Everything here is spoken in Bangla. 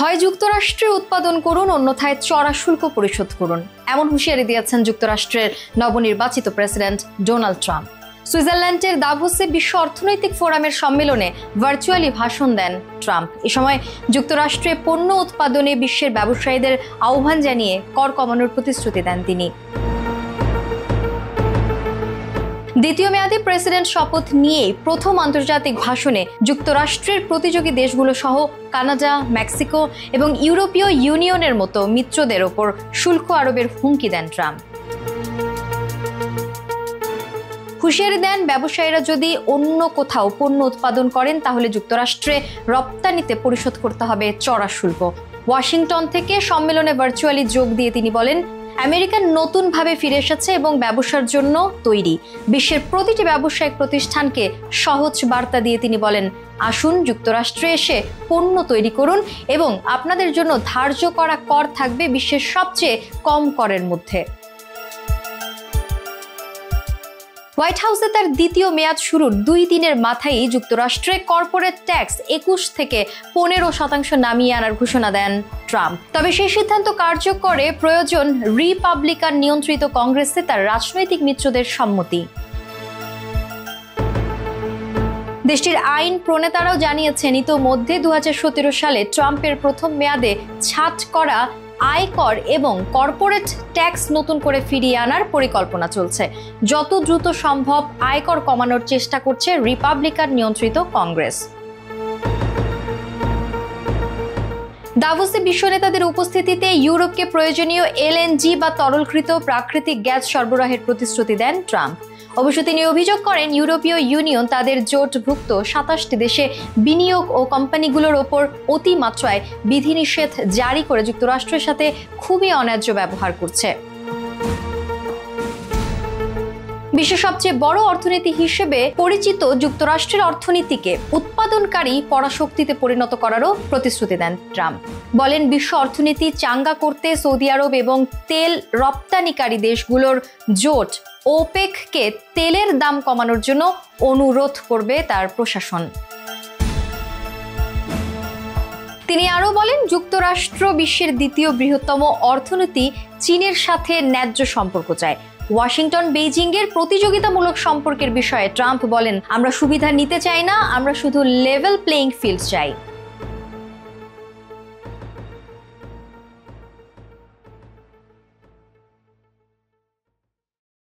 হয় যুক্তরাষ্ট্রে উৎপাদন করুন, অন্যথায় চড়া শুল্ক পরিশোধ করুন, এমন হুঁশিয়ারি দিয়েছেন যুক্তরাষ্ট্রের নবনির্বাচিত প্রেসিডেন্ট ডোনাল্ড ট্রাম্প। সুইজারল্যান্ডের দাভোসে বিশ্ব অর্থনৈতিক ফোরামের সম্মেলনে ভার্চুয়ালি ভাষণ দেন ট্রাম্প। এ সময় যুক্তরাষ্ট্রে পণ্য উৎপাদনে বিশ্বের ব্যবসায়ীদের আহ্বান জানিয়ে কর কমানোর প্রতিশ্রুতি দেন তিনি। দ্বিতীয় মেয়াদে প্রেসিডেন্ট শপথ নিয়েই প্রথম আন্তর্জাতিক ভাষণে যুক্তরাষ্ট্রের প্রতিযোগী দেশগুলো সহ কানাডা, মেক্সিকো এবং ইউরোপীয় ইউনিয়নের মতো মিত্রদের ওপর শুল্ক আরোপের হুমকি দেন ট্রাম্প। হুঁশিয়ারি দেন, ব্যবসায়ীরা যদি অন্য কোথাও পণ্য উৎপাদন করেন তাহলে যুক্তরাষ্ট্রে রপ্তানিতে পরিশোধ করতে হবে চড়া শুল্ক। ওয়াশিংটন থেকে সম্মেলনে ভার্চুয়ালি যোগ দিয়ে তিনি বলেন, আমেরিকা নতুনভাবে ফিরে এসেছে এবং ব্যবসার জন্য তৈরি। বিশ্বের প্রতিটি ব্যবসায়িক প্রতিষ্ঠানকে সহজ বার্তা দিয়ে তিনি বলেন, আসুন যুক্তরাষ্ট্রে এসে পণ্য তৈরি করুন এবং আপনাদের জন্য ধার্য করা কর থাকবে বিশ্বের সবচেয়ে কম করের মধ্যে। হোয়াইট হাউসে তার দ্বিতীয় মেয়াদ শুরুর 2 দিনের মাথায় যুক্তরাষ্ট্রে কর্পোরেট ট্যাক্স 21 থেকে 15% নামিয়ে আনার ঘোষণা দেন ট্রাম্প। তবে সেই সিদ্ধান্ত কার্যকরে প্রয়োজন রিপাবলিকান নিয়ন্ত্রিত কংগ্রেসে তার রাজনৈতিক মিত্রদের সম্মতি। দেশটির আইন প্রণেতারাও জানিয়েছেন, ইতোমধ্যে 2017 সালে ট্রাম্পের প্রথম মেয়াদে ছাঁট করা আয়কর এবং কর্পোরেট ট্যাক্স নতুন করে ফিরিয়ে আনার পরিকল্পনা চলছে। যত দ্রুত সম্ভব আয়কর কমানোর চেষ্টা করছে রিপাবলিকান নিয়ন্ত্রিত কংগ্রেস। দাভোসে বিশ্ব নেতাদের উপস্থিতিতে ইউরোপকে প্রয়োজনীয় এলএনজি বা তরলকৃত প্রাকৃতিক গ্যাস সরবরাহের প্রতিশ্রুতি দেন ট্রাম্প। অবশ্য তিনি অভিযোগ করেন, ইউরোপীয় ইউনিয়ন তাদের জোটভুক্ত 27টি দেশে বিনিয়োগ ও কোম্পানিগুলোর ওপর অতিমাত্রায় বিধিনিষেধ জারি করে যুক্তরাষ্ট্রের সাথে খুবই অন্যায্য ব্যবহার করছে। বিশ্বের সবচেয়ে বড় অর্থনীতি হিসেবে পরিচিত যুক্তরাষ্ট্রের অর্থনীতিকে উৎপাদনকারী পরাশক্তিতে পরিণত করারও প্রতিশ্রুতি দেন ট্রাম্প। বলেন, বিশ্ব অর্থনীতি চাঙ্গা করতে সৌদি আরব এবং তেল রপ্তানিকারী দেশগুলোর জোট ওপেককে তেলের দাম কমানোর জন্য অনুরোধ করবে তার প্রশাসন। তিনি আরও বলেন, যুক্তরাষ্ট্র বিশ্বের দ্বিতীয় বৃহত্তম অর্থনীতি, চীনের সাথে ন্যায্য সম্পর্ক চায়। ওয়াশিংটন বেইজিংয়ের প্রতিযোগিতামূলক সম্পর্কের বিষয়ে ট্রাম্প বলেন, আমরা সুবিধা নিতে চাই না, আমরা শুধু লেভেল প্লেইং ফিল্ড চাই।